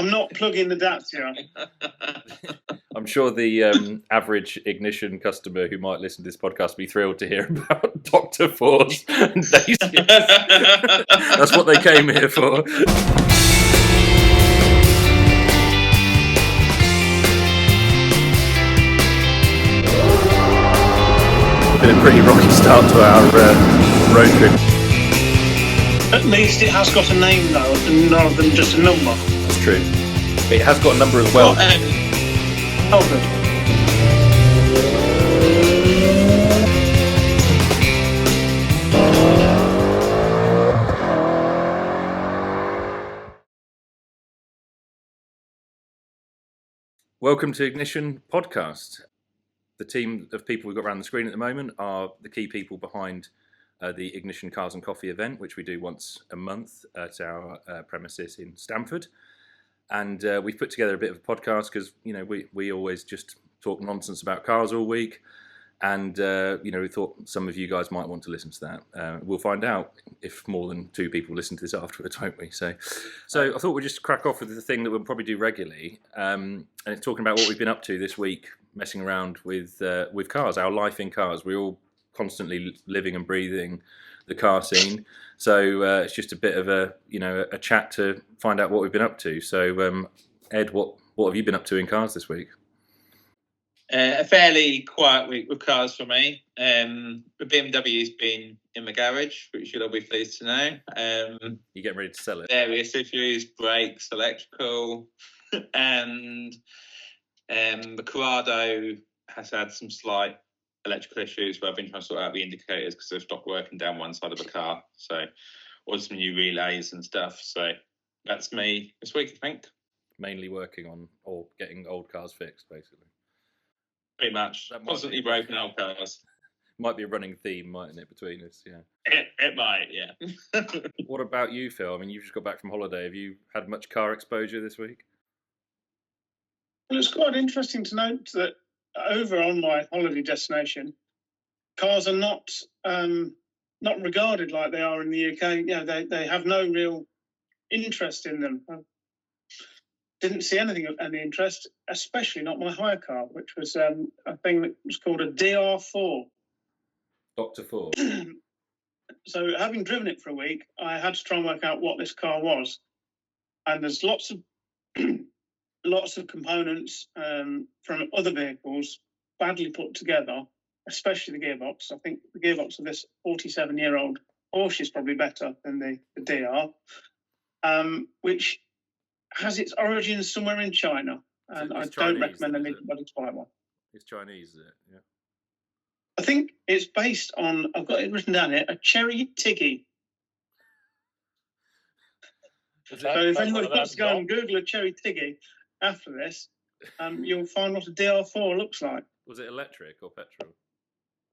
I'm not plugging the Dacia. I'm sure the average Ignition customer who might listen to this podcast will be thrilled to hear about Dr. Force and Dacias. That's what they came here for. Been a pretty rocky start to our road trip. At least it has got a name though, rather than just a number. That's true. But it has got a number as well. Oh, good. Welcome to Ignition Podcast. The team of people we've got around the screen at the moment are the key people behind the Ignition Cars and Coffee event, which we do once a month at our premises in Stamford. And we've put together a bit of a podcast because, you know, we always just talk nonsense about cars all week. And, you know, we thought some of you guys might want to listen to that. We'll find out if more than two people listen to this afterwards, won't we? So I thought we'd just crack off with the thing that we'll probably do regularly. And it's talking about what we've been up to this week, messing around with cars, our life in cars. We're all constantly living and breathing the car scene. So it's just a bit of a chat to find out what we've been up to. So Ed, what have you been up to in cars this week? A fairly quiet week with cars for me. The BMW's been in my garage, which you'll all be pleased to know. You're getting ready to sell it? Various issues, brakes, electrical, and the Corrado has had some slight electrical issues where I've been trying to sort out the indicators because they've stopped working down one side of the car. So, or some new relays and stuff. So that's me this week, I think. Mainly working on or getting old cars fixed, basically. Pretty much. Constantly broken old cars. Might be a running theme, mightn't it, between us? Yeah. It might, yeah. What about you, Phil? I mean, you've just got back from holiday. Have you had much car exposure this week? Well, it's quite interesting to note that over on my holiday destination, cars are not regarded like they are in the UK. You know, they have no real interest in them. I didn't see anything of any interest, especially not my hire car, which was a thing that was called a DR4. Dr. Ford. So having driven it for a week, I had to try and work out what this car was. And there's lots of components from other vehicles badly put together, especially the gearbox. I think the gearbox of this 47-year-old Porsche is probably better than the DR, which has its origins somewhere in China. And I don't recommend anybody to buy one. It's Chinese, is it? Yeah. I think it's based on, I've got it written down here, a Chery Tiggo. So if anybody wants to go and Google a Chery Tiggo after this, you'll find what a DR4 looks like. Was it electric or petrol?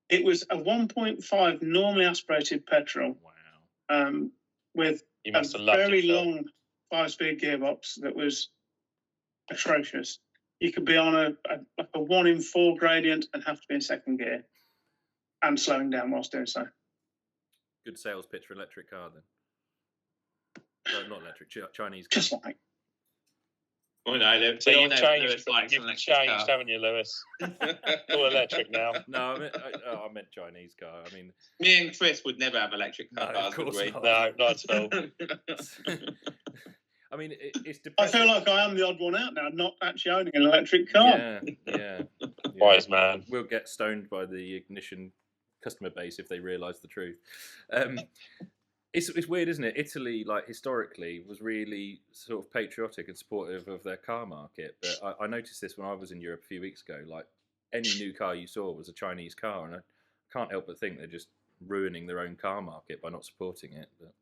It was a 1.5 normally aspirated petrol. Wow. With a very long 5-speed gearbox that was atrocious. You could be on a 1 in 4 gradient and have to be in second gear and slowing down whilst doing so. Good sales pitch for electric car then. No, not electric, Chinese car. Just like. Oh no, so you've changed, haven't you, Lewis? All electric now. No, I meant Chinese car. I mean, me and Chris would never have electric cars. No, of course not. No, not at all. I mean, it's depressing. I feel like I am the odd one out now, not actually owning an electric car. Yeah. Wise man. We'll get stoned by the Ignition customer base if they realise the truth. It's weird, isn't it? Italy, like historically, was really sort of patriotic and supportive of their car market. But I noticed this when I was in Europe a few weeks ago. Like any new car you saw was a Chinese car, and I can't help but think they're just ruining their own car market by not supporting it. But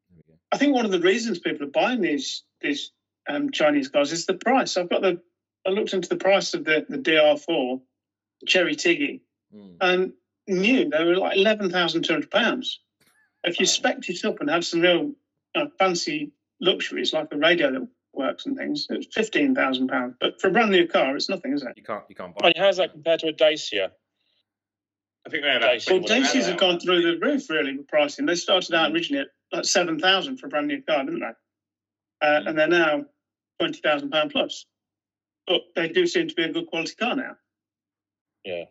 there we go. I think one of the reasons people are buying these Chinese cars is the price. I looked into the price of the DR4, Chery Tiggo, and knew they were like £11,200. If you spec'd it up and had some real fancy luxuries like a radio that works and things, it's £15,000. But for a brand new car, it's nothing, is it? You can't buy it. How's that compared to a Dacia? I think they're Dacias have gone through the roof, really, with pricing. They started out originally at like 7,000 for a brand new car, didn't they? And they're now £20,000 plus. But they do seem to be a good quality car now. Yeah.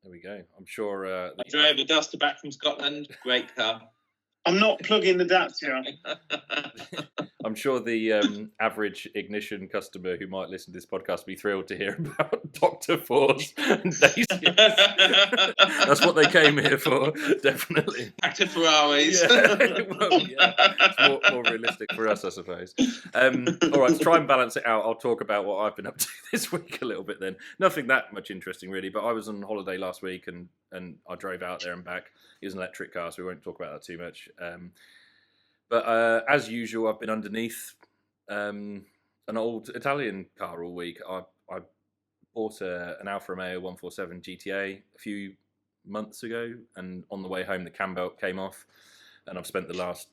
There we go. I'm sure. I drove a Duster back from Scotland. Great car. I'm not plugging the Dacia. I'm sure the average Ignition customer who might listen to this podcast will be thrilled to hear about Dr. Force and Dacia. That's what they came here for, definitely. Back to Ferraris. Yeah. Well, yeah. It's more realistic for us, I suppose. All right, to try and balance it out, I'll talk about what I've been up to this week a little bit then. Nothing that much interesting, really, but I was on holiday last week and I drove out there and back. It was an electric car, so we won't talk about that too much. But as usual, I've been underneath an old Italian car all week. I bought an Alfa Romeo 147 GTA a few months ago, and on the way home, the cam belt came off, and I've spent the last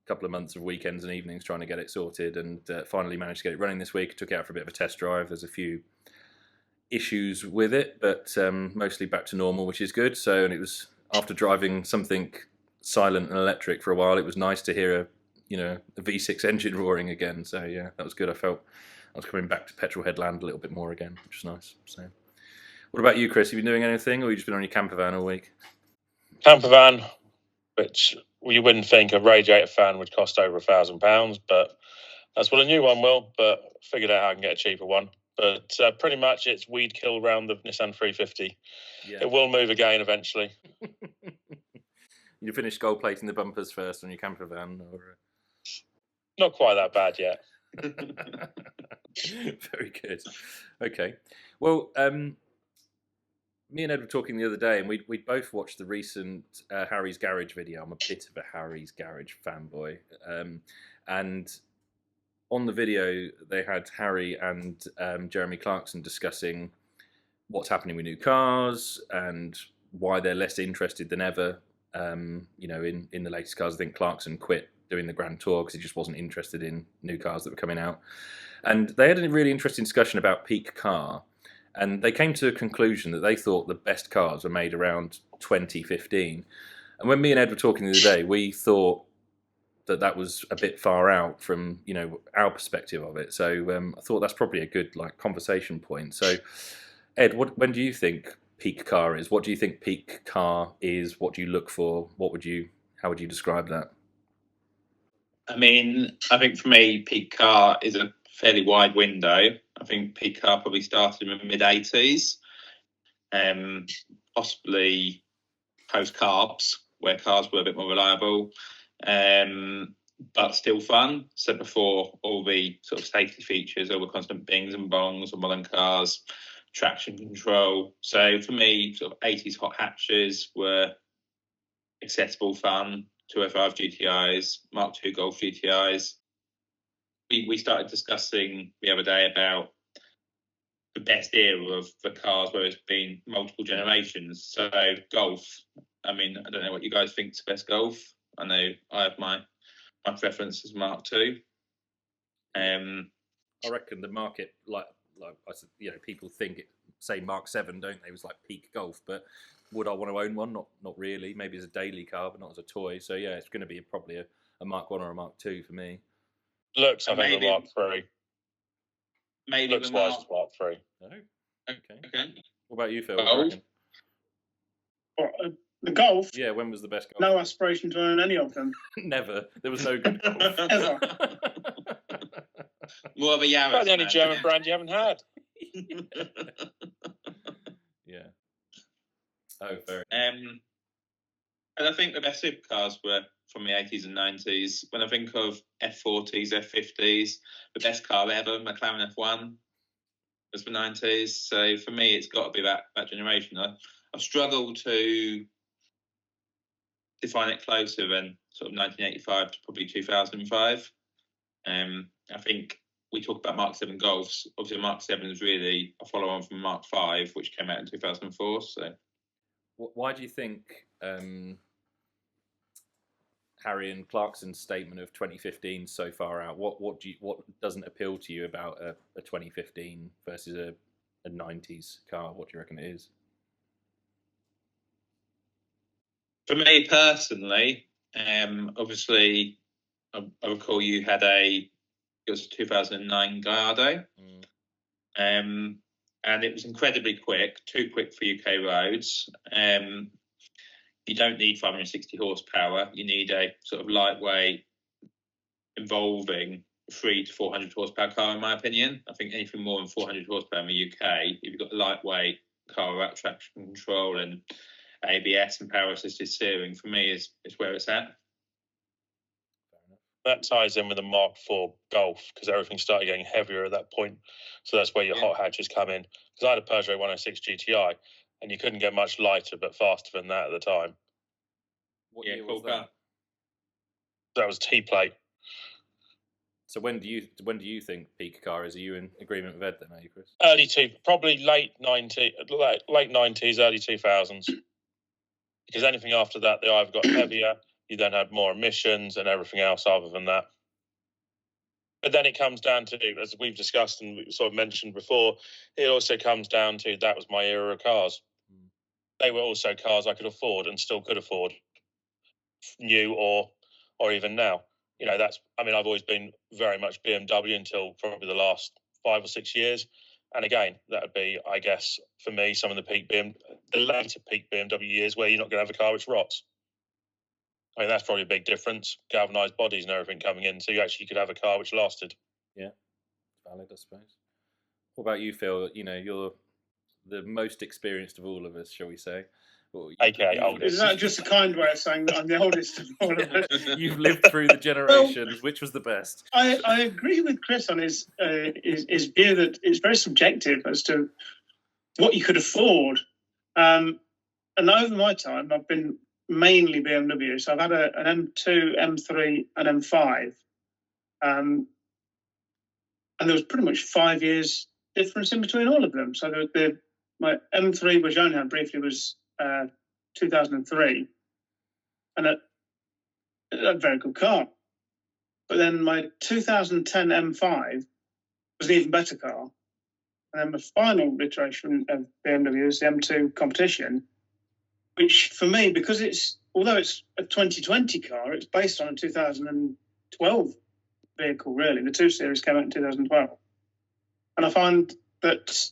couple of months of weekends and evenings trying to get it sorted, and finally managed to get it running this week. Took it out for a bit of a test drive. There's a few issues with it, but mostly back to normal, which is good. So, and it was after driving something silent and electric for a while, it was nice to hear a V6 engine roaring again. So yeah, that was good. I felt I was coming back to petrol headland a little bit more again, which is nice. So, what about you, Chris? Have you been doing anything, or have you just been on your camper van all week? Camper van, which you wouldn't think a radiator fan would cost over £1,000, but that's what a new one will. But figured out how I can get a cheaper one. But pretty much it's weed kill around the Nissan 350. Yeah. It will move again eventually. You finished gold plating the bumpers first on your camper van, or not quite that bad yet. Very good. Okay. Well, me and Ed were talking the other day, and we both watched the recent Harry's Garage video. I'm a bit of a Harry's Garage fanboy, and on the video they had Harry and Jeremy Clarkson discussing what's happening with new cars and why they're less interested than ever. In the latest cars. I think Clarkson quit doing the Grand Tour because he just wasn't interested in new cars that were coming out. And they had a really interesting discussion about peak car. And they came to a conclusion that they thought the best cars were made around 2015. And when me and Ed were talking the other day, we thought that was a bit far out from, our perspective of it. So I thought that's probably a good conversation point. So Ed, when do you think peak car is? What do you think peak car is? What do you look for? How would you describe that? I mean, I think for me, peak car is a fairly wide window. I think peak car probably started in the mid-80s, possibly post-carbs, where cars were a bit more reliable, but still fun. So before all the sort of safety features, all the constant bings and bongs of modern cars, traction control. So for me, sort of 80s hot hatches were accessible, fun. 205 GTIs, Mark II Golf GTIs. We started discussing the other day about the best era of the cars where it's been multiple generations. So Golf, I mean, I don't know what you guys think is the best Golf. I know I have my preference as Mark II. I reckon the market, like I said, people say Mark 7, don't they? It was like peak Golf, but would I want to own one? Not really. Maybe as a daily car, but not as a toy. So yeah, it's going to be probably a Mark 1 or a Mark 2 for me. Looks, I think, a Mark 3. Maybe looks wise as Mark 3. Oh, okay. What about you, Phil? The Golf? Yeah, when was the best Golf? No aspiration to own any of them. Never. There was no good Golf. Ever. More of a Yaris. About the only German brand you haven't had. Yeah. Oh, very. And I think the best supercars were from the 80s and 90s. When I think of F40s, F50s, the best car ever, McLaren F1, was the 90s. So for me, it's got to be that generation. I struggle to define it closer than sort of 1985 to probably 2005. I think we talk about Mark 7 Golfs. Obviously, Mark 7 is really a follow-on from Mark 5, which came out in 2004. So, why do you think Harry and Clarkson's statement of 2015 so far out? What doesn't appeal to you about a 2015 versus a 90s car? What do you reckon it is? For me personally, obviously, I recall you had a It was a 2009 Gallardo. And it was incredibly quick, too quick for UK roads. You don't need 560 horsepower. You need a sort of lightweight, involving 300 to 400 horsepower car, in my opinion. I think anything more than 400 horsepower in the UK, if you've got a lightweight car with traction control and ABS and power assisted steering, for me is where it's at. That ties in with the Mark IV Golf, because everything started getting heavier at that point. So that's where your hot hatches come in. Because I had a Peugeot 106 GTI, and you couldn't get much lighter but faster than that at the time. What year was that? That was T-plate. So when do you think peak car is? Are you in agreement with Ed then, are you, Chris? Probably late 90s, early 2000s. Because anything after that, they either got heavier, you then had more emissions and everything else other than that. But then it comes down to, as we've discussed and we sort of mentioned before, it also comes down to that was my era of cars. They were also cars I could afford and still could afford, new or even now. You know, I've always been very much BMW until probably the last 5 or 6 years. And again, that would be, I guess, for me, some of the later peak BMW years where you're not going to have a car which rots. I mean, that's probably a big difference. Galvanised bodies and everything coming in, so you actually could have a car which lasted. Yeah, valid, I suppose. What about you, Phil? You know, you're the most experienced of all of us, shall we say? AKA oldest. Is that just a kind way of saying that I'm the oldest of all of us? You've lived through the generations. Which was the best? I agree with Chris on his view that it's very subjective as to what you could afford. And over my time, I've been mainly BMW. So I've had an M2, M3, and M5. And there was pretty much 5 years difference in between all of them. So my M3, which I only had briefly, was 2003, and a very good car. But then my 2010 M5 was an even better car. And then the final iteration of BMW is the M2 Competition, which for me, because although it's a 2020 car, it's based on a 2012 vehicle, really. The 2 Series came out in 2012. And I find that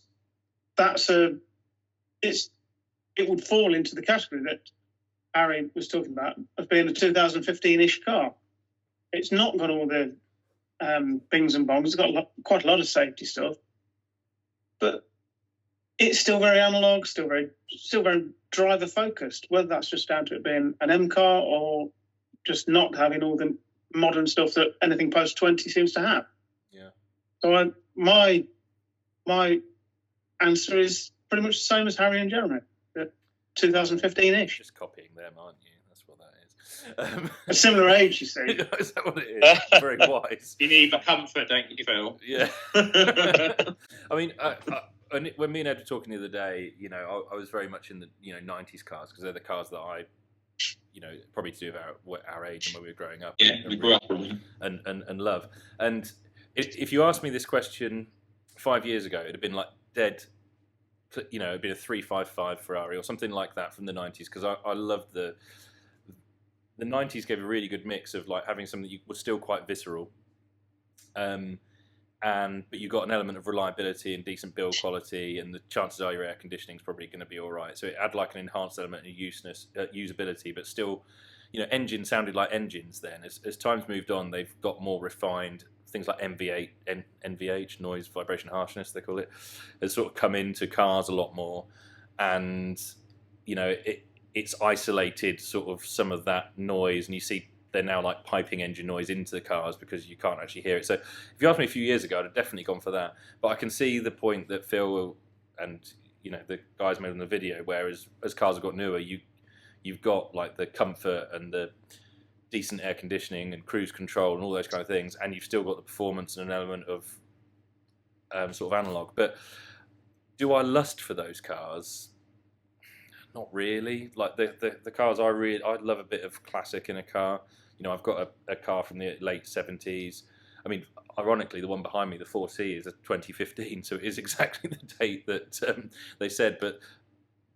it would fall into the category that Harry was talking about of being a 2015-ish car. It's not got all the bings and bongs. It's got quite a lot of safety stuff, but it's still very analog, still very driver focused. Whether that's just down to it being an M car or just not having all the modern stuff that anything post 20 seems to have. Yeah. So my answer is pretty much the same as Harry and Jeremy. 2015-ish. Just copying them, aren't you? That's what that is. A similar age, you see. Is that what it is? Very wise. You need the comfort, don't you, Phil? Yeah. I mean, when me and Ed were talking the other day, you know, I was very much in the 90s cars because they're the cars that I, probably to do with our age and when we were growing up. Yeah, we grew up with them. And love. And if you asked me this question 5 years ago, it'd have been like dead. It'd been a 355 Ferrari or something like that from the 90s because I loved the 90s gave a really good mix of like having something that was still quite visceral, but you got an element of reliability and decent build quality, and the chances are your air conditioning is probably going to be all right. So it had like an enhanced element of usability, but still, engines sounded like engines then. As time's moved on, they've got more refined. Things like NVH, noise, vibration, harshness, they call it, has sort of come into cars a lot more, and it's isolated sort of some of that noise, and you see they're now like piping engine noise into the cars because you can't actually hear it. So if you asked me a few years ago, I'd have definitely gone for that. But I can see the point that Phil and the guys made on the video, where as cars have got newer, you've got like the comfort and the decent air conditioning and cruise control and all those kind of things, and you've still got the performance and an element of sort of analog. But do I lust for those cars? Not really. Like the cars I'd love a bit of classic in a car. I've got a car from the late 70s. I mean, ironically, the one behind me, the 4C, is a 2015, so it is exactly the date that they said, but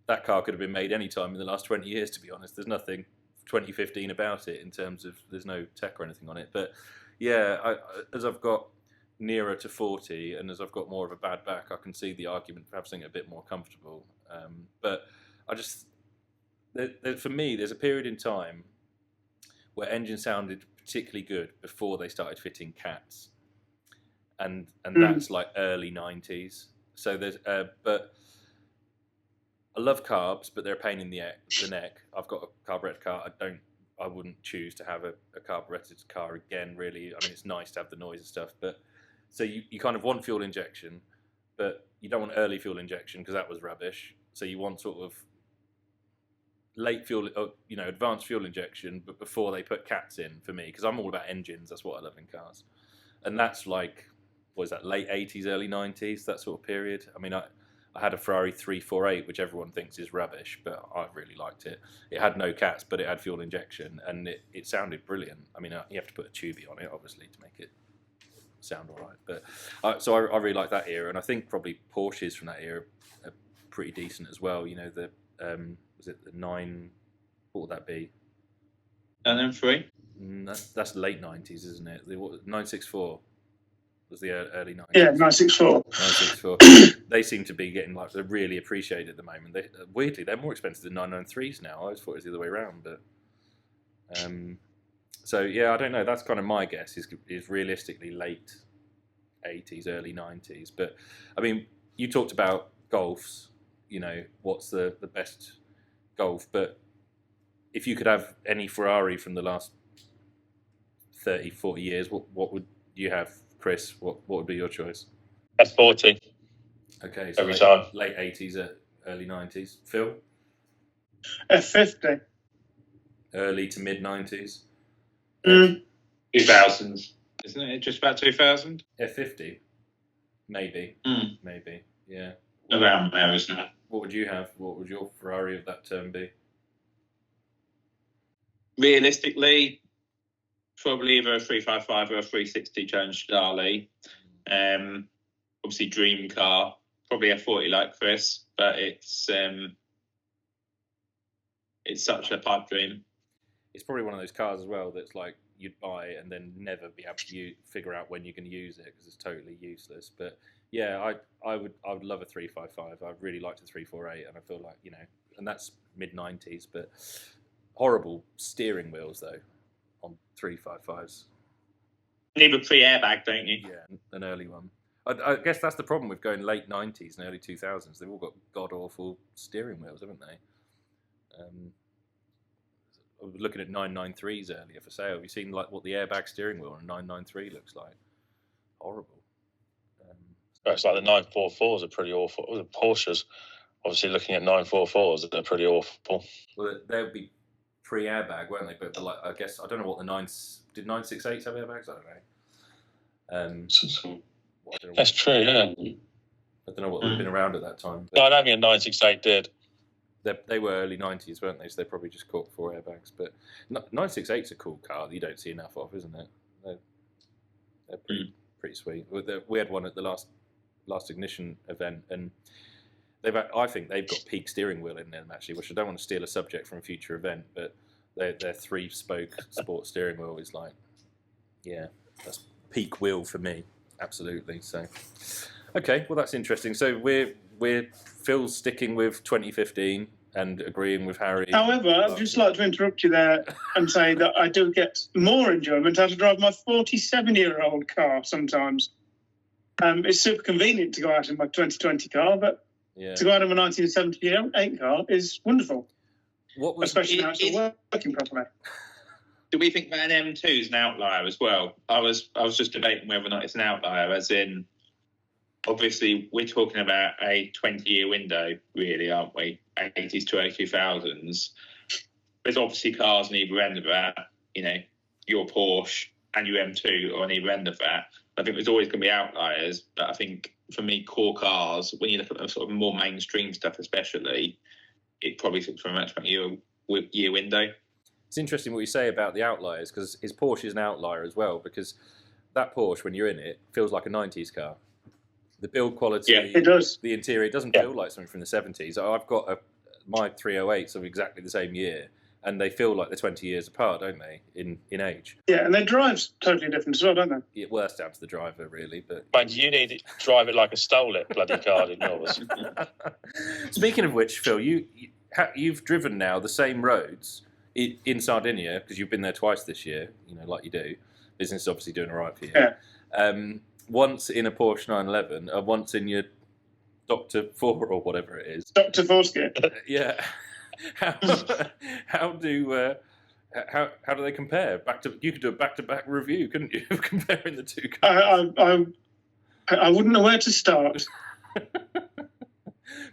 that car could have been made any time in the last 20 years, to be honest. There's nothing 2015 about it in terms of there's no tech or anything on it. But yeah, as I've got nearer to 40, and as I've got more of a bad back, I can see the argument for having something a bit more comfortable. But I just, for me, there's a period in time where engines sounded particularly good before they started fitting cats, and that's like early 90s. So there's, but I love carbs, but they're a pain in the neck. I've got a carburetted car. I wouldn't choose to have a carburetted car again, really. I mean, it's nice to have the noise and stuff, but so you kind of want fuel injection, but you don't want early fuel injection because that was rubbish. So you want sort of late fuel, advanced fuel injection, but before they put cats in for me, because I'm all about engines. That's what I love in cars. And that's like, what is that, late 80s, early 90s, that sort of period. I mean, I had a Ferrari 348, which everyone thinks is rubbish, but I really liked it. It had no cats, but it had fuel injection, and it sounded brilliant. I mean, you have to put a tubey on it, obviously, to make it sound all right. But so I really like that era, and I think probably Porsches from that era are pretty decent as well. You know, the was it the 9? What would that be? 993. That's late 90s, isn't it? The 964 was the early 90s. Yeah, 964. 964. They seem to be getting they're really appreciated at the moment. Weirdly, they're more expensive than 993s now. I always thought it was the other way around, but so yeah, I don't know. That's kind of my guess. Is realistically late 80s, early 90s. But I mean, you talked about Golfs. You know, what's the best Golf? But if you could have any Ferrari from the last 30, 40 years, what would you have, Chris? What would be your choice? F40. Okay, so every time. Late 80s, early 90s. Phil? F50. Early to mid 90s. 2000s, isn't it? Just about 2000. F50, maybe, maybe, yeah. Around there, isn't it? What would you have? What would your Ferrari of that term be? Realistically, probably either a 355 or a 360 Challenge Charlie. Obviously, dream car. Probably a 40 like Chris, but it's such a pipe dream. It's probably one of those cars as well that's like you'd buy and then never be able to figure out when you can use it because it's totally useless. But yeah, I would love a 355. I really liked a 348, and I feel like, and that's mid 90s, but horrible steering wheels though on 355s. You need a pre-airbag, don't you? Yeah, an early one. I guess that's the problem with going late 90s and early 2000s. They've all got god-awful steering wheels, haven't they? I was looking at 993s earlier for sale. Have you seen like what the airbag steering wheel on a 993 looks like? Horrible. It's like the 944s are pretty awful. The Porsches, obviously looking at 944s, they're pretty awful. Well, they would be pre-airbag, weren't they? But like, I guess, I don't know what did 968s have airbags? I don't know. That's true, yeah. I don't know what would have been around at that time. No, I don't think a 968 did. They were early 90s, weren't they? So they probably just caught 4 airbags. But 968's a cool car that you don't see enough of, isn't it? They're pretty sweet. We had one at the last iGNiTiON event, and I think they've got peak steering wheel in them actually, which I don't want to steal a subject from a future event, but their 3-spoke sports steering wheel is like, yeah, that's peak wheel for me, absolutely. So, okay, well that's interesting. So we're Phil's sticking with 2015 and agreeing with Harry. However, I'd just like to interrupt you there and say that I do get more enjoyment out of drive my 47-year-old car sometimes. It's super convenient to go out in my 2020 car, but to go out in my 1978 car is wonderful. Especially now it's working properly. Do we think that an M2 is an outlier as well? I was just debating whether or not it's an outlier, as in, obviously, we're talking about a 20-year window, really, aren't we? 80s to early 2000s. There's obviously cars on either end of that, your Porsche and your M2 are on either end of that. I think there's always going to be outliers, but I think, for me, core cars, when you look at the sort of more mainstream stuff especially, it probably sits for a much year window. It's interesting what you say about the outliers, because his Porsche is an outlier as well, because that Porsche, when you're in it, feels like a 90s car. The build quality, it does. The interior, it doesn't feel like something from the 70s. I've got my 308s of exactly the same year, and they feel like they're 20 years apart, don't they, in age? Yeah, and they drive totally different as well, don't they? Yeah, well, that's down to the driver, really. But Man, you need to drive it like a stole it bloody car in yours. Speaking of which, Phil, you've driven now the same roads in Sardinia, because you've been there twice this year, like you do. Business is obviously doing all right for you. Yeah. Once in a Porsche 911, and once in your Dr. 4 or whatever it is. Dr. Foreskin. Yeah. How do they compare? You could do a back-to-back review, couldn't you, of comparing the two cars? I wouldn't know where to start.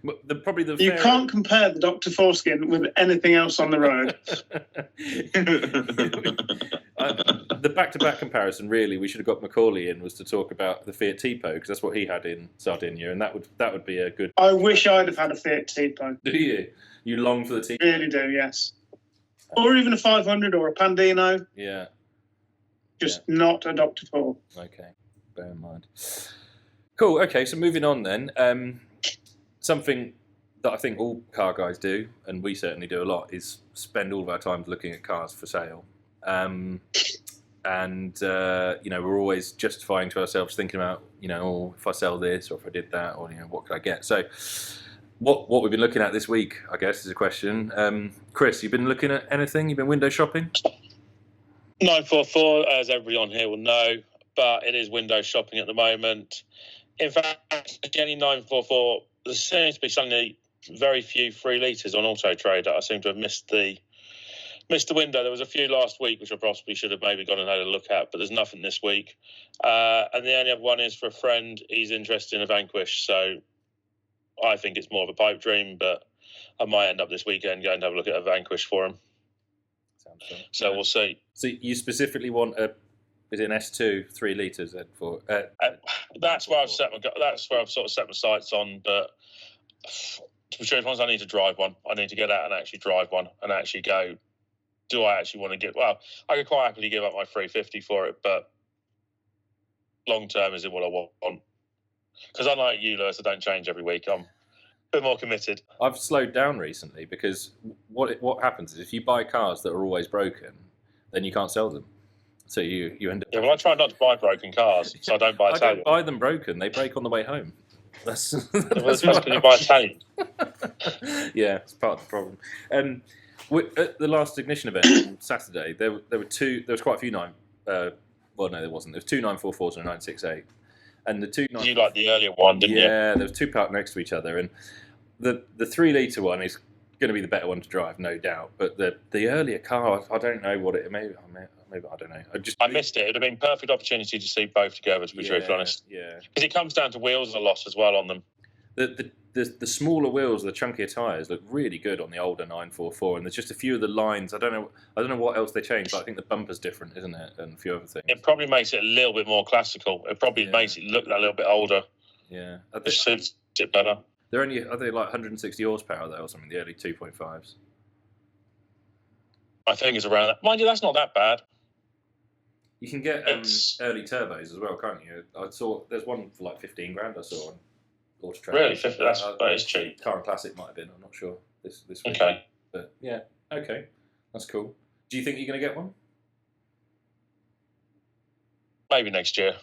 You can't compare the Dr. Foreskin with anything else on the road. The back-to-back comparison, really, we should have got Macaulay in, was to talk about the Fiat Tipo, because that's what he had in Sardinia, and that would be a good. I wish I'd have had a Fiat Tipo. Do you? You long for the Tipo? Really do, yes. Or even a 500 or a Pandino. Yeah. Just not a Dr. 4. Okay, bear in mind. Cool. Okay, so moving on then. Something that I think all car guys do, and we certainly do a lot, is spend all of our time looking at cars for sale. We're always justifying to ourselves, thinking about, if I sell this, or if I did that, or, what could I get? So what we've been looking at this week, I guess, is a question. Chris, you've been looking at anything? You've been window shopping? 944, as everyone here will know, but it is window shopping at the moment. In fact, getting 944, there seems to be suddenly very few 3 litres on Auto Trader. I seem to have missed the window. There was a few last week, which I possibly should have maybe gone and had a look at, but there's nothing this week. And the only other one is for a friend. He's interested in a Vanquish, so I think it's more of a pipe dream, but I might end up this weekend going to have a look at a Vanquish for him. Sounds fun. So we'll see. So you specifically want is it an S2 3 litres then for? That's where I've sort of set my sights on. But to be honest, I need to drive one. I need to get out and actually drive one and actually go. Do I actually want to get? Well, I could quite happily give up my 350 for it, but long term, is it what I want? Because unlike you, Lewis, I don't change every week. I'm a bit more committed. I've slowed down recently because what happens is if you buy cars that are always broken, then you can't sell them. So you end up. Yeah, well, I try not to buy broken cars, so I don't buy Italian. I don't buy them broken; they break on the way home. That's because you buy Italian. Yeah, it's part of the problem. At the last Ignition event on Saturday, there was quite a few there wasn't. There was 2 944s and a 968, and the 2 You like the earlier one, didn't you? Yeah, there was 2 parked next to each other, and the 3 litre one is going to be the better one to drive, no doubt. But the earlier car, I don't know what it maybe I don't know. I missed it. It would have been a perfect opportunity to see both together, to be truthfully honest. Yeah, because it comes down to wheels a lot as well on them. The smaller wheels, the chunkier tyres, look really good on the older 944, and there's just a few of the lines. I don't know what else they changed, but I think the bumper's different, isn't it? And a few other things. It probably makes it a little bit more classical. It probably makes it look a little bit older. Yeah, it suits it better. Are they like 160 horsepower though, or something? The early 2.5s. I think it's around that. Mind you, that's not that bad. You can get early turbos as well, can't you? I saw there's one for like 15 grand. I saw on Auto Trader. Really, that is cheap. Car and Classic might have been. I'm not sure this week. Okay, but yeah, okay, that's cool. Do you think you're going to get one? Maybe next year.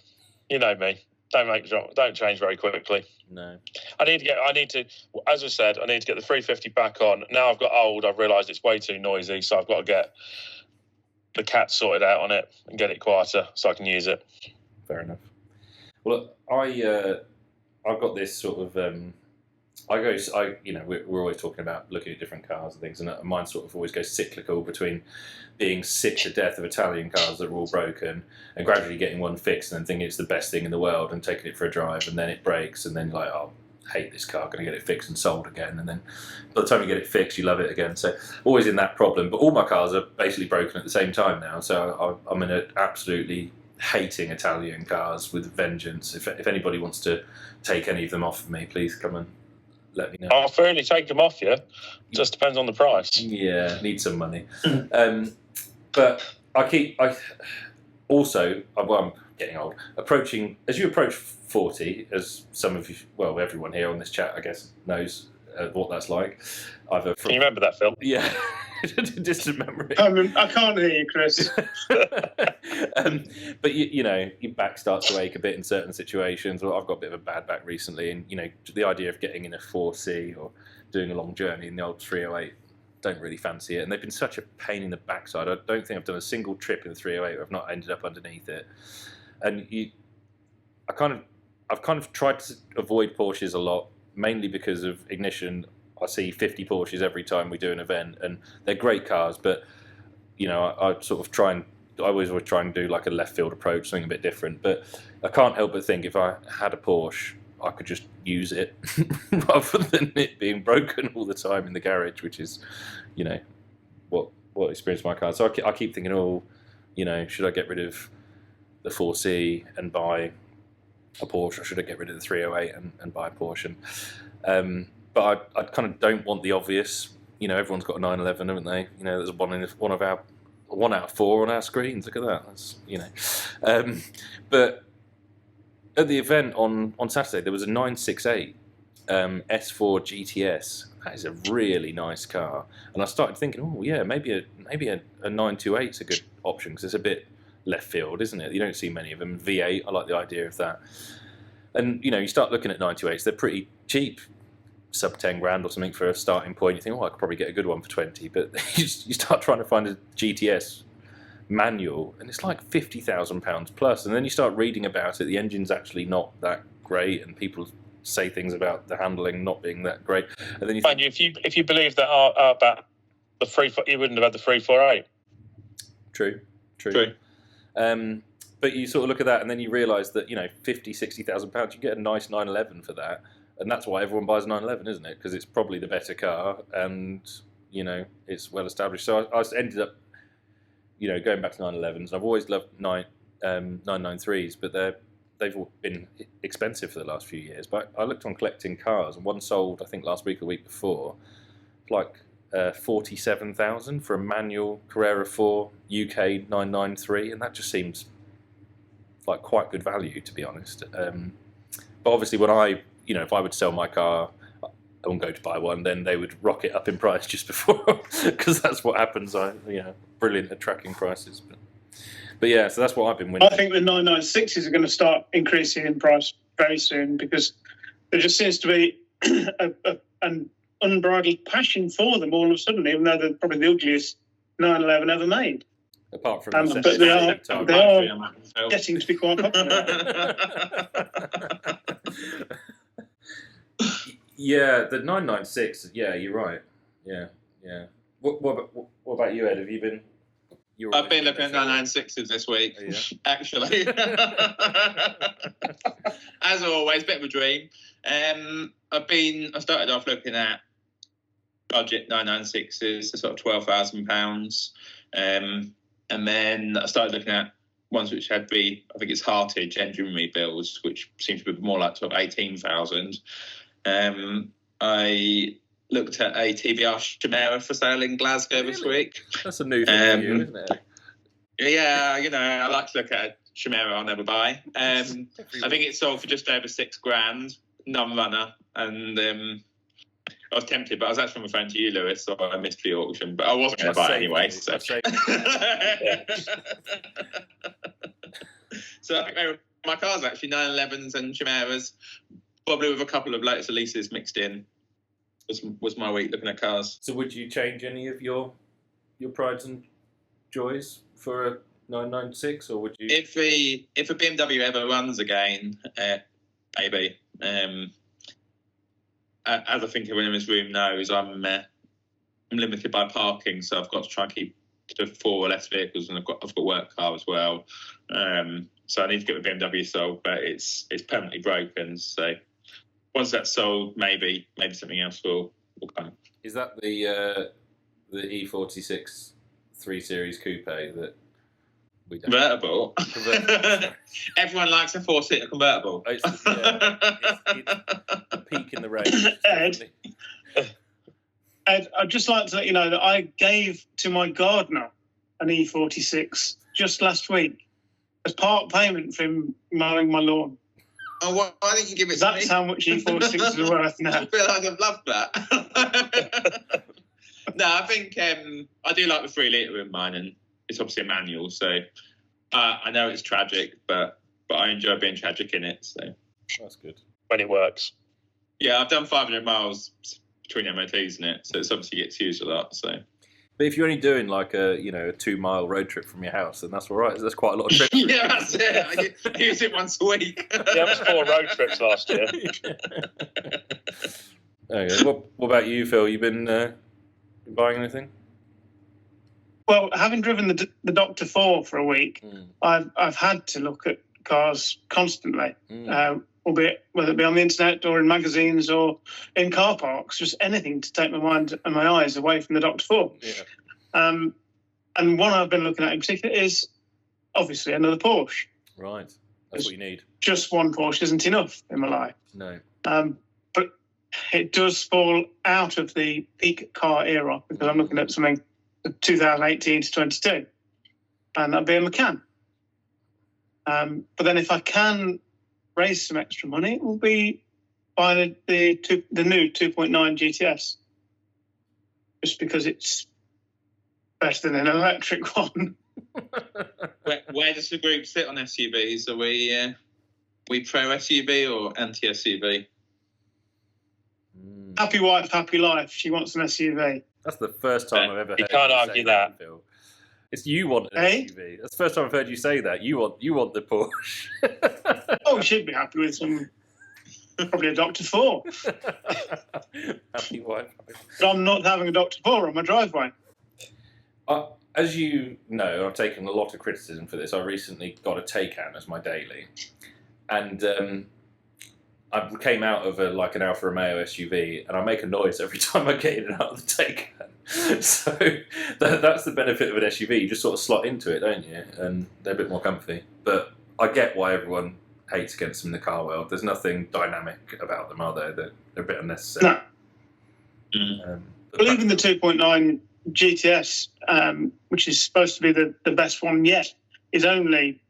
You know me. Don't change very quickly. No. I need to, as I said, I need to get the 350 back on. Now I've got old. I've realised it's way too noisy, so I've got to get the cat sorted out on it and get it quieter so I can use it. Fair enough. Well, I've got this sort of. We're always talking about looking at different cars and things, and mine sort of always goes cyclical between being sick to death of Italian cars that are all broken and gradually getting one fixed and then thinking it's the best thing in the world and taking it for a drive, and then it breaks, and then like, oh, I hate this car, I'm going to get it fixed and sold again, and then by the time you get it fixed, you love it again. So always in that problem. But all my cars are basically broken at the same time now, so I'm in a absolutely hating Italian cars with vengeance. If anybody wants to take any of them off of me, please come and let me know. I'll fairly take them off you. Just depends on the price. Yeah, need some money. But I'm getting old. As you approach 40, as some of you, well, everyone here on this chat, I guess, knows, what that's like. Either Can you remember that film? Yeah, distant memory. I can't hear you, Chris. But you know, your back starts to ache a bit in certain situations. Well, I've got a bit of a bad back recently, and you know, the idea of getting in a 4C or doing a long journey in the old 308, don't really fancy it. And they've been such a pain in the backside. I don't think I've done a single trip in the 308 where I've not ended up underneath it. And I've kind of tried to avoid Porsches a lot, mainly because of ignition. I see 50 Porsches every time we do an event, and they're great cars, but you know, I always try and do like a left field approach, something a bit different. But I can't help but think if I had a Porsche, I could just use it rather than it being broken all the time in the garage, which is, you know, what experienced my car. So I keep thinking, oh, you know, should I get rid of the 4C and buy a Porsche, or should I get rid of the 308 and buy a Porsche? But I kind of don't want the obvious. You know, everyone's got a 911, haven't they? You know, there's one out of 4 on our screens. Look at that. That's, you know. But at the event on Saturday, there was a 968 S4 GTS. That is a really nice car. And I started thinking, oh yeah, maybe a 928 is a good option because it's a bit left field, isn't it? You don't see many of them. V8, I like the idea of that. And you know, you start looking at 928s, they're pretty cheap, sub 10 grand or something for a starting point. You think, oh, I could probably get a good one for 20, but you start trying to find a GTS manual, and it's like £50,000 plus. And then you start reading about it. The engine's actually not that great, and people say things about the handling not being that great. And then you think, if you believe that about the 3, you wouldn't have had the 348. True. But you sort of look at that, and then you realise that, you know, £50,000-60,000, you get a nice 911 for that. And that's why everyone buys a 911, isn't it? Because it's probably the better car, and you know, it's well established. So I ended up, you know, going back to 911s. I've always loved 993s, but they've all been expensive for the last few years. But I looked on collecting cars, and one sold, I think, last week or week before, like 47,000 for a manual Carrera 4 UK 993, and that just seems like quite good value, to be honest. But obviously, when if I would sell my car, I wouldn't go to buy one, then they would rocket up in price just before, because that's what happens. Brilliant at tracking prices. But yeah, so that's what I've been winning. I think the 996s are going to start increasing in price very soon, because there just seems to be an unbridled passion for them all of a sudden, even though they're probably the ugliest 911 ever made. Apart from but they are getting to be quite popular. Yeah, the 996. Yeah, you're right. Yeah. What about you, Ed? Have you been? I've been looking at 996s this week, actually. As always, bit of a dream. I started off looking at budget 996s, so sort of £12,000, and then I started looking at ones which had I think it's Hartage engine rebuilds, which seems to be more like sort of 18,000. I looked at a TBR Chimera for sale in Glasgow this week. That's a new thing for you, isn't it? Yeah, I like to look at a Chimera I'll never buy. I think it sold for just over £6,000, non-runner, and I was tempted, but I was actually referring to you, Lewis, so I missed the auction, but I wasn't going to buy it anyway. So. So I think my cars actually 911s and Chimeras, probably with a couple of latest releases mixed in, was my week looking at cars. So would you change any of your prides and joys for a 996, or would you? If a BMW ever runs again, maybe. As I think everyone in this room knows, I'm limited by parking, so I've got to try and keep to 4 or less vehicles, and I've got a work car as well. So I need to get the BMW sold, but it's permanently broken. So once that's sold, maybe something else will come. Is that the E46 3 Series coupe that we don't? Convertible. Everyone likes a 4-seater convertible. It's the peak in the range. Ed, I'd just like to let you know that I gave to my gardener an E46 just last week as part payment for him mowing my lawn. Oh, why don't you give it to That's me? how much E46s are worth now. I feel like I've loved that. No, I think I do like the 3 litre in mine, and it's obviously a manual, so I know it's tragic, but I enjoy being tragic in it. So That's good. When it works. yeah, I've done 500 miles between MOTs in it, so it's obviously gets used a lot. So, But if you're only doing like a 2-mile road trip from your house, then that's all right. That's quite a lot of trips. yeah, that's it. I use it once a week. Yeah, it was 4 road trips last year. Okay. What about you, Phil? You been buying anything? Well, having driven the Doctor 4 for a week, I've had to look at cars constantly, albeit whether it be on the internet or in magazines or in car parks, just anything to take my mind and my eyes away from the Doctor 4. Yeah. And one I've been looking at in particular is obviously another Porsche. Right. That's what you need. Just one Porsche isn't enough in my life. No. But it does fall out of the peak car era because I'm looking at something 2018 to 22, and that'd be a Macan. But then if I can raise some extra money, it will be buying the new 2.9 GTS, just because it's better than an electric one. Where does the group sit on SUVs? Are we pro SUV or anti SUV? Happy wife, happy life. She wants an SUV. That's the first time I've ever heard You can't you argue say that. Phil. It's you want an SUV. That's the first time I've heard you say that. You want the Porsche. Oh, she'd be happy with probably a Doctor 4. Happy wife. But I'm not having a Doctor 4 on my driveway. As you know, I've taken a lot of criticism for this. I recently got a Taycan as my daily, and I came out of an Alfa Romeo SUV, and I make a noise every time I get in and out of the Taycan. So that's the benefit of an SUV. You just sort of slot into it, don't you? And they're a bit more comfy. But I get why everyone hates against them in the car world. There's nothing dynamic about them, are there? They're a bit unnecessary. No. Well, even the 2.9 GTS, which is supposed to be the best one yet, is only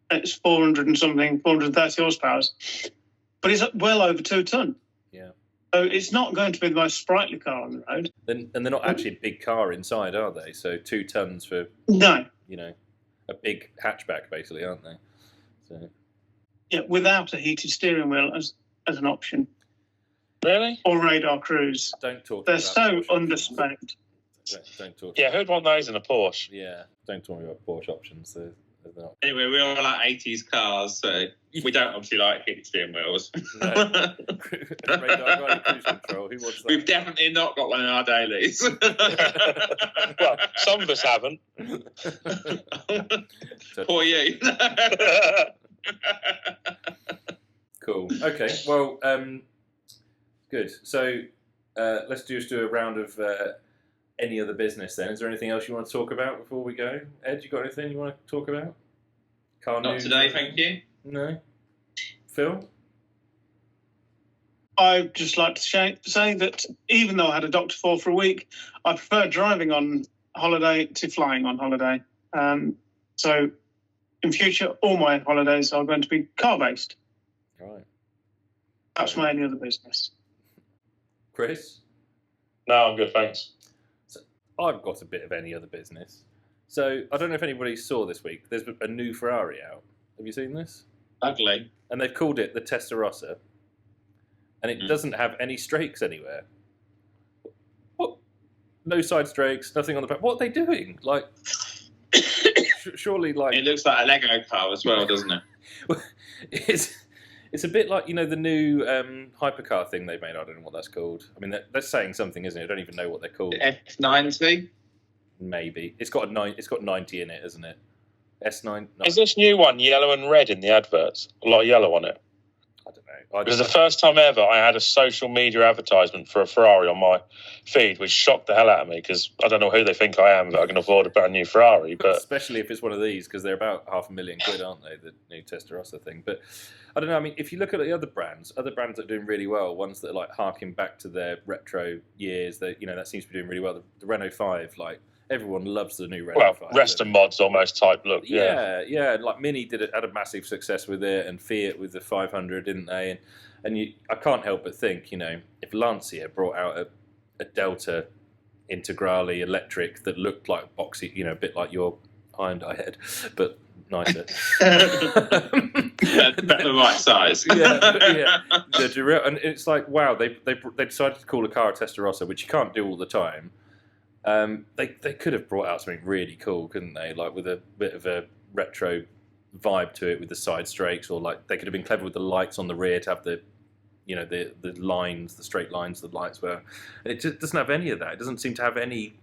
it's 400 and something, 430 horsepower, but it's well over 2 ton. Yeah. So it's not going to be the most sprightly car on the road. And they're not actually a big car inside, are they? So 2 tons for No. A big hatchback, basically, aren't they? So Yeah, without a heated steering wheel as an option. Really? Or radar cruise. Don't talk. They're about so Porsche underspec. Don't talk. Yeah, who'd want those in a Porsche? Yeah, don't talk about Porsche options. They're not. Anyway, we all like 80s cars, so we don't obviously like heated steering wheels. No. Radar cruise control. Who wants that? We've definitely not got one in our dailies. Well, some of us haven't. Poor you. Cool. Okay. Well, good. So let's just do a round of any other business then. Is there anything else you want to talk about before we go? Ed, you got anything you want to talk about? Car Not news? today, thank you. No. Phil? I'd just like to say that even though I had a Doctor 4 for a week, I prefer driving on holiday to flying on holiday. So in future, all my holidays are going to be car-based. Right. That's my only other business. Chris? No, I'm good, thanks. So I've got a bit of any other business. So I don't know if anybody saw this week. There's a new Ferrari out. Have you seen this? Ugly. And they've called it the Testarossa. And it doesn't have any strakes anywhere. What? No side strakes, nothing on the back. What are they doing? Like, surely, like... It looks like a Lego car as well, doesn't it? It's a bit like, the new hypercar thing they made. I don't know what that's called. I mean, that's saying something, isn't it? I don't even know what they're called. F90? Maybe. It's got 90 in it, isn't it? S9? Is this new one yellow and red in the adverts? A lot of yellow on it. I don't know. It was the first time ever I had a social media advertisement for a Ferrari on my feed, which shocked the hell out of me because I don't know who they think I am that I can afford a brand new Ferrari. But especially if it's one of these, because they're about £500,000, aren't they? The new Testarossa thing. But I don't know. I mean, if you look at the other brands that are doing really well, ones that are like harking back to their retro years, that that seems to be doing really well. The Renault 5, like Everyone loves the new Red. Well, rest and mods almost type look. Yeah. Like Mini had a massive success with it, and Fiat with the 500, didn't they? And I can't help but think, if Lancia brought out a Delta Integrale electric that looked like boxy, a bit like your Hyundai head, but nicer. Better right size. yeah. And it's like, wow, they decided to call a car a Testarossa, which you can't do all the time. They could have brought out something really cool, couldn't they? Like with a bit of a retro vibe to it with the side strakes, or like they could have been clever with the lights on the rear to have the lines, the straight lines the lights were. And it just doesn't have any of that. It doesn't seem to have any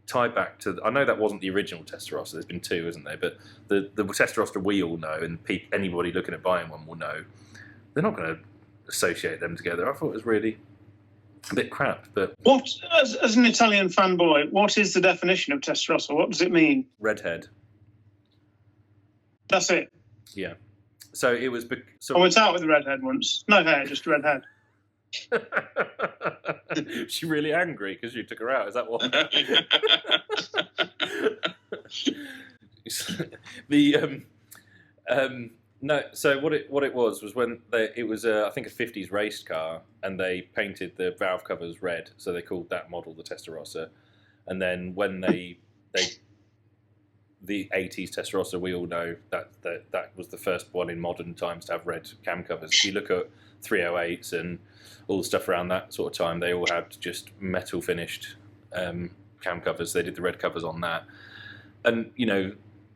tie back to. I know that wasn't the original Testarossa. There's been two, isn't there? But the Testarossa we all know, and anybody looking at buying one will know, they're not going to associate them together. I thought it was really a bit crap. But what, as an Italian fanboy, what is the definition of Testarossa? What does it mean? Redhead. That's it. Yeah. So it was. I went out with the redhead once. No hair, just redhead. She really angry because you took her out. Is that what? No. So what it was when it was I think a 50s race car, and they painted the valve covers red, so they called that model the Testarossa. And then when the 80s Testarossa, we all know that was the first one in modern times to have red cam covers. If you look at 308s and all the stuff around that sort of time, they all had just metal finished cam covers. They did the red covers on that. And,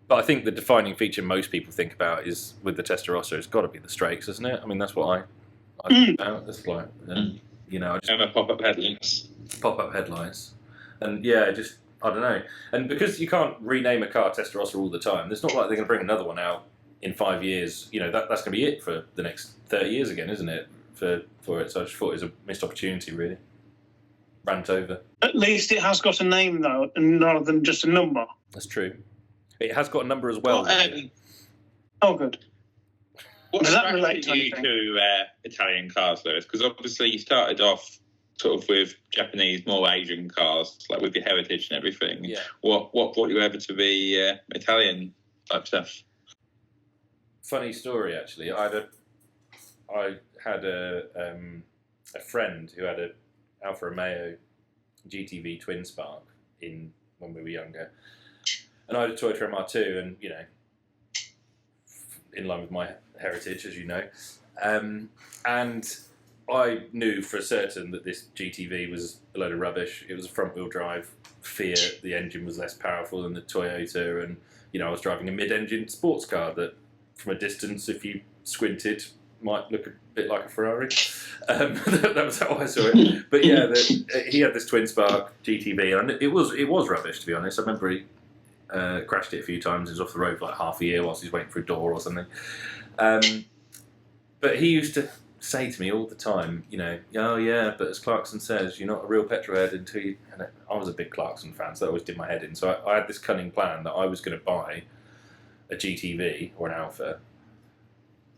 but I think the defining feature most people think about is with the Testarossa, it's got to be the strakes, isn't it? I mean, that's what I think about. It's like, and the pop-up headlights. Pop-up headlights. And yeah, just, I don't know. And because you can't rename a car Testarossa all the time, it's not like they're going to bring another one out in 5 years. That's going to be it for the next 30 years again, isn't it? For it. So I just thought it was a missed opportunity, really. Rant over. At least it has got a name, though, and rather than just a number. That's true. It has got a number as well. Oh, good. What does that relate you to Italian cars, Lewis? Because obviously you started off sort of with Japanese, more Asian cars, like with your heritage and everything. Yeah. What brought you over to be Italian type stuff? Funny story, actually. I had a friend who had an Alfa Romeo GTV twin spark when we were younger, and I had a Toyota MR2, and in line with my heritage, as you know, and I knew for certain that this GTV was a load of rubbish. It was a front-wheel drive Fiat. The engine was less powerful than the Toyota, and I was driving a mid-engine sports car that, from a distance, if you squinted, might look a bit like a Ferrari. That was how I saw it. But yeah, he had this twin spark GTV, and it was rubbish, to be honest. I remember he crashed it a few times. He was off the road for like half a year whilst he was waiting for a door or something. But he used to say to me all the time, oh yeah, but as Clarkson says, you're not a real petrolhead until you. And I was a big Clarkson fan, so that always did my head in. So I had this cunning plan that I was going to buy a GTV or an Alfa,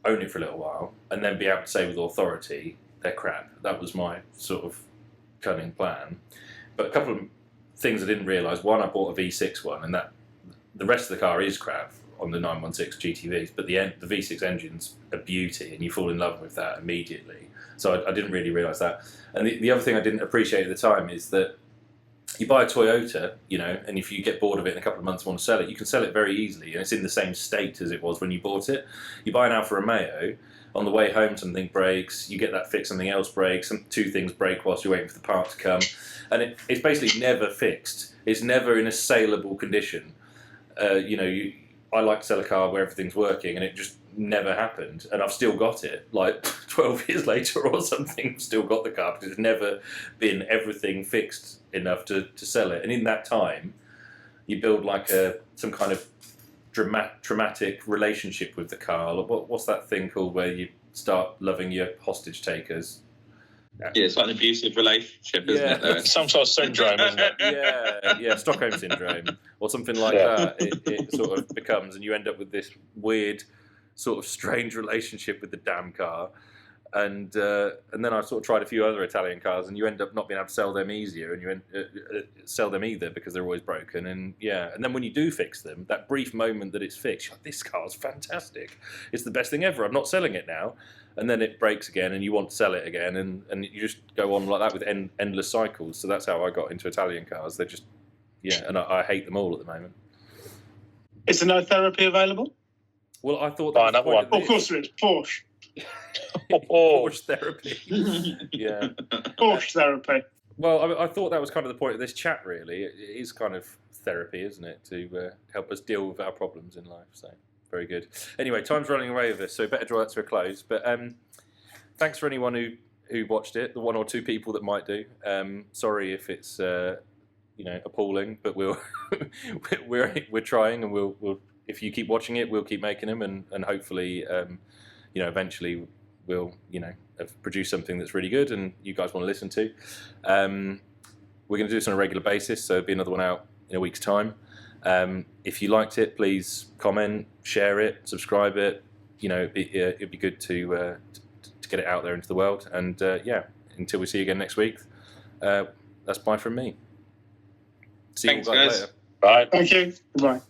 own it for a little while, and then be able to say with authority, they're crap. That was my sort of cunning plan. But a couple of things I didn't realise. One, I bought a V6 one, and that the rest of the car is crap on the 916 GTVs, but the V6 engine's a beauty, and you fall in love with that immediately. So I didn't really realise that. And the other thing I didn't appreciate at the time is that you buy a Toyota, and if you get bored of it in a couple of months and want to sell it, you can sell it very easily, and it's in the same state as it was when you bought it. You buy an Alfa Romeo, on the way home something breaks, you get that fixed, something else breaks, two things break whilst you're waiting for the part to come, and it's basically never fixed. It's never in a saleable condition. I like to sell a car where everything's working, and it just never happened, and I've still got it, like 12 years later or something, still got the car, because it's never been everything fixed enough to sell it. And in that time, you build like some kind of dramatic relationship with the car. What's that thing called where you start loving your hostage takers? Yeah, it's like an abusive relationship, isn't it? Some sort of syndrome, isn't it? Yeah, Stockholm syndrome or something like that. It sort of becomes, and you end up with this weird, sort of strange relationship with the damn car. And then I sort of tried a few other Italian cars, and you end up not being able to sell them easier, and you sell them either because they're always broken. And and then when you do fix them, that brief moment that it's fixed, you're like, this car's fantastic, it's the best thing ever. I'm not selling it now, and then it breaks again, and you want to sell it again, and you just go on like that with endless cycles. So that's how I got into Italian cars. They're just and I hate them all at the moment. Is there no therapy available? Well, I thought that was the point of course there is. Porsche. Porsche therapy. Yeah. Porsche therapy. Well, I thought that was kind of the point of this chat, really. It is kind of therapy, isn't it, to help us deal with our problems in life. So, very good. Anyway, time's running away with us, so better draw that to a close. But thanks for anyone who watched it, the one or two people that might do. Sorry if it's appalling, but we're trying, and we'll if you keep watching it, we'll keep making them, and hopefully eventually we'll have produced something that's really good and you guys want to listen to. We're going to do this on a regular basis, so there'll be another one out in a week's time. If you liked it, please comment, share it, subscribe it. It'd be good to get it out there into the world. And until we see you again next week, that's bye from me. See you guys later. Bye. Thank you. Goodbye.